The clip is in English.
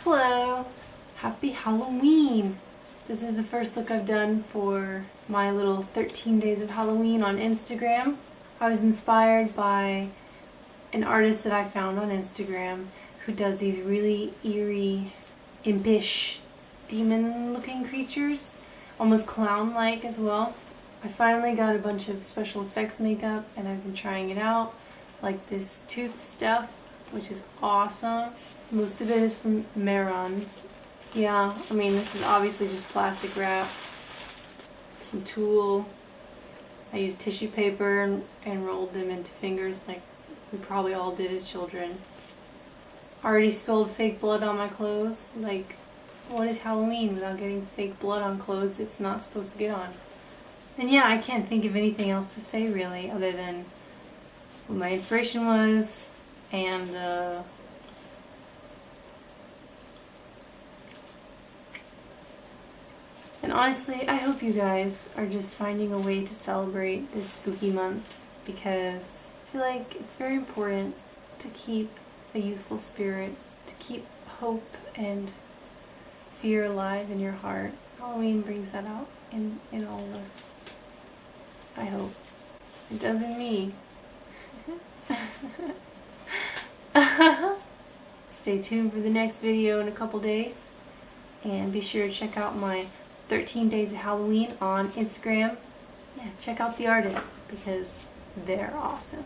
Hello! Happy Halloween! This is the first look I've done for my little 13 days of Halloween on Instagram. I was inspired by an artist that I found on Instagram who does these really eerie, impish, demon-looking creatures, almost clown-like as well. I finally got a bunch of special effects makeup and I've been trying it out, like this tooth stuff, which is awesome. Most of it is from Mehron. Yeah, I mean, this is obviously just plastic wrap, some tulle. I used tissue paper and rolled them into fingers like we probably all did as children. Already spilled fake blood on my clothes. Like, what is Halloween without getting fake blood on clothes it's not supposed to get on? And yeah, I can't think of anything else to say really other than what my inspiration was and honestly, I hope you guys are just finding a way to celebrate this spooky month, because I feel like it's very important to keep a youthful spirit, to keep hope and fear alive in your heart. Halloween brings that out in all of us. I hope. It does in me. Stay tuned for the next video in a couple days, and be sure to check out my 13 Days of Halloween on Instagram. Yeah, check out the artist because they're awesome.